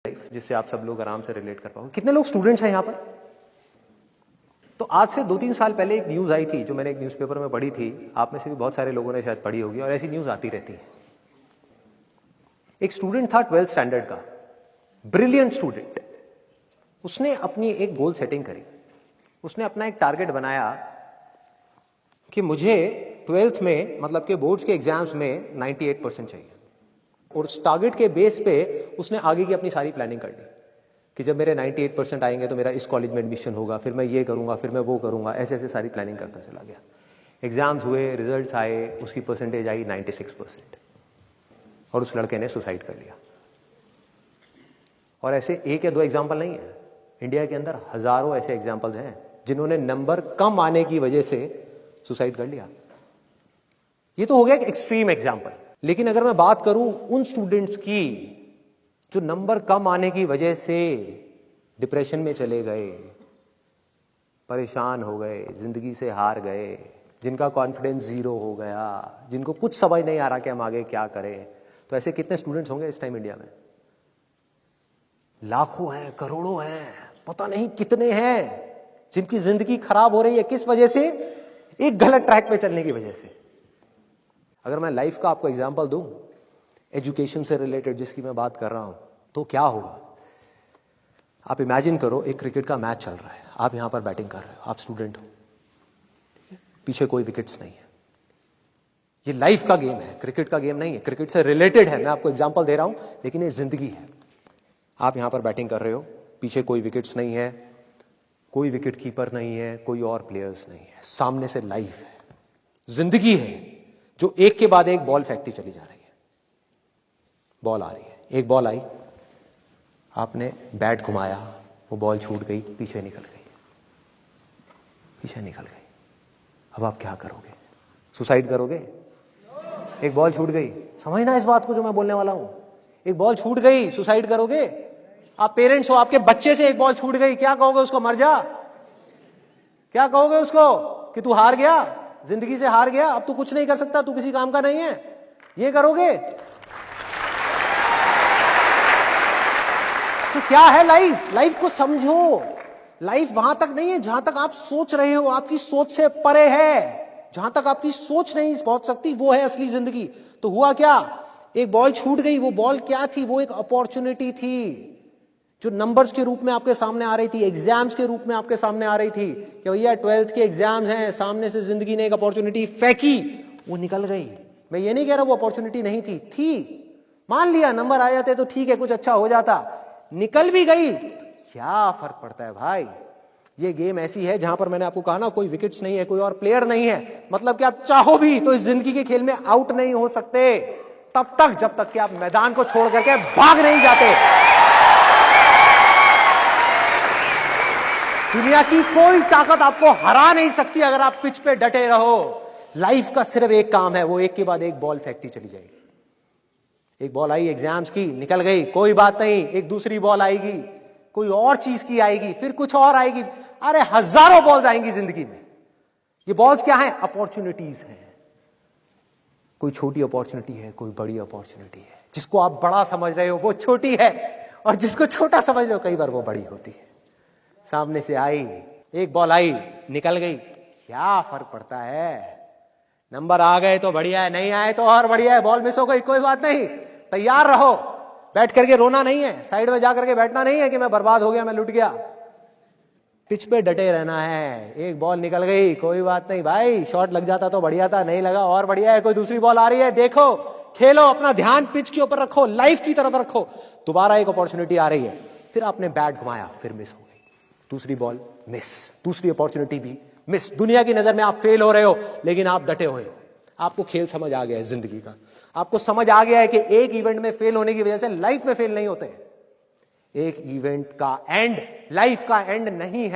Life जिससे आप सब लोग आराम से रिलेट कर पाओगे। कितने लोग स्टूडेंट्स हैं यहाँ पर? तो आज से 2-3 साल पहले एक न्यूज आई थी जो मैंने एक न्यूज़पेपर में पढ़ी थी, आप में से भी बहुत सारे लोगों ने शायद पढ़ी होगी और ऐसी न्यूज आती रहती है। एक स्टूडेंट था 12th स्टैंडर्ड का, ब्रिलियंट स्टूडेंट। उसने अपनी एक गोल सेटिंग करी, उसने अपना एक टारगेट बनाया कि मुझे 12th में मतलब के बोर्ड्स के एग्जाम्स में 98% चाहिए। और उस टारगेट के बेस पे उसने आगे की अपनी सारी प्लानिंग कर ली कि जब मेरे 98% आएंगे तो मेरा इस कॉलेज में एडमिशन होगा, फिर मैं ये करूंगा, फिर मैं वो करूंगा, ऐसे ऐसे सारी प्लानिंग करता चला गया। एग्जाम्स हुए, रिजल्ट्स आए, उसकी परसेंटेज आई 96% और उस लड़के ने सुसाइड कर लिया। और ऐसे एक या दो एग्जाम्पल नहीं है, इंडिया के अंदर हजारों ऐसे एग्जाम्पल्स हैं जिन्होंने नंबर कम आने की वजह से सुसाइड कर लिया। ये तो हो गया एक एक्सट्रीम एग्जाम्पल। लेकिन अगर मैं बात करूं उन स्टूडेंट्स की जो नंबर कम आने की वजह से डिप्रेशन में चले गए, परेशान हो गए, जिंदगी से हार गए, जिनका कॉन्फिडेंस जीरो हो गया, जिनको कुछ समझ नहीं आ रहा कि हम आगे क्या करें, तो ऐसे कितने स्टूडेंट्स होंगे इस टाइम इंडिया में? लाखों हैं, करोड़ों हैं, पता नहीं कितने हैं जिनकी जिंदगी खराब हो रही है। किस वजह से? एक गलत ट्रैक पे चलने की वजह से। अगर मैं लाइफ का आपको एग्जांपल दूं, एजुकेशन से रिलेटेड जिसकी मैं बात कर रहा हूं, तो क्या होगा? आप इमेजिन करो एक क्रिकेट का मैच चल रहा है, आप यहां पर बैटिंग कर रहे हो, आप स्टूडेंट हो, पीछे कोई विकेट्स नहीं है। ये लाइफ का गेम है, क्रिकेट का गेम नहीं है, क्रिकेट से रिलेटेड है। मैं आपको एग्जांपल दे रहा हूं, लेकिन ये जिंदगी है। आप यहां पर बैटिंग कर रहे हो, पीछे कोई विकेट्स नहीं है, कोई विकेट कीपर नहीं है, कोई और प्लेयर्स नहीं है, सामने से लाइफ है, जिंदगी है जो एक के बाद एक बॉल फेंकती चली जा रही है। बॉल आ रही है, एक बॉल आई, आपने बैट घुमाया, वो बॉल छूट गई, पीछे निकल गई, पीछे निकल गई। अब आप क्या करोगे? सुसाइड करोगे? एक बॉल छूट गई, समझना इस बात को जो मैं बोलने वाला हूं। एक बॉल छूट गई, सुसाइड करोगे? आप पेरेंट्स हो, आपके बच्चे से एक बॉल छूट गई, क्या कहोगे उसको? मर जा? क्या कहोगे उसको कि तू हार गया, जिंदगी से हार गया, अब तू कुछ नहीं कर सकता, तू किसी काम का नहीं है? ये करोगे? तो क्या है लाइफ? लाइफ को समझो। लाइफ वहां तक नहीं है जहां तक आप सोच रहे हो, आपकी सोच से परे है। जहां तक आपकी सोच नहीं पहुंच सकती वो है असली जिंदगी। तो हुआ क्या? एक बॉल छूट गई। वो बॉल क्या थी? वो एक अपॉर्चुनिटी थी जो नंबर्स के रूप में आपके सामने आ रही थी, एग्जाम्स के रूप में आपके सामने आ रही थी कि भैया 12th के एग्जाम्स हैं, सामने से जिंदगी ने एक अपॉर्चुनिटी फेंकी, वो निकल गई। मैं ये नहीं कह रहा वो अपॉर्चुनिटी नहीं थी। मान लिया नंबर आ जाते तो ठीक है, कुछ अच्छा हो जाता, निकल भी गई, क्या फर्क पड़ता है भाई? ये गेम ऐसी है जहां पर मैंने आपको कहा ना, कोई विकेट्स नहीं है, कोई और प्लेयर नहीं है, मतलब कि आप चाहो भी तो इस जिंदगी के खेल में आउट नहीं हो सकते तब तक जब तक कि आप मैदान को छोड़ करके भाग नहीं जाते। दुनिया की कोई ताकत आपको हरा नहीं सकती अगर आप पिच पे डटे रहो। लाइफ का सिर्फ एक काम है, वो एक के बाद एक बॉल फेंकती चली जाएगी। एक बॉल आई एग्जाम्स की, निकल गई, कोई बात नहीं, एक दूसरी बॉल आएगी, कोई और चीज की आएगी, फिर कुछ और आएगी। अरे हजारों बॉल्स आएंगी जिंदगी में। ये बॉल्स क्या है? अपॉर्चुनिटीज हैं। कोई छोटी अपॉर्चुनिटी है, कोई बड़ी अपॉर्चुनिटी है। जिसको आप बड़ा समझ रहे हो वो छोटी है, और जिसको छोटा समझ रहे हो कई बार वो बड़ी होती है। सामने से आई, एक बॉल आई, निकल गई, क्या फर्क पड़ता है? नंबर आ गए तो बढ़िया है, नहीं आए तो और बढ़िया है, बॉल मिस हो गई, कोई बात नहीं, तैयार रहो। बैठ करके रोना नहीं है, साइड में जाकर के बैठना नहीं है कि मैं बर्बाद हो गया, मैं लुट गया। पिच पे डटे रहना है। एक बॉल निकल गई, कोई बात नहीं भाई, शॉट लग जाता तो बढ़िया था, नहीं लगा और बढ़िया है, कोई दूसरी बॉल आ रही है, देखो, खेलो, अपना ध्यान पिच के ऊपर रखो, लाइफ की तरफ रखो। दोबारा एक अपॉर्चुनिटी आ रही है, फिर आपने बैट घुमाया, फिर मिस हो गई, दूसरी बॉल मिस, दूसरी अपॉर्चुनिटी भी मिस। दुनिया की नजर में आप फेल हो रहे हो, लेकिन आप डटे हुए हो। आपको खेल समझ आ गया है जिंदगी का। आपको समझ आ गया है कि एक इवेंट में फेल होने की वजह से लाइफ में फेल नहीं होते। एक इवेंट का एंड लाइफ का एंड नहीं है।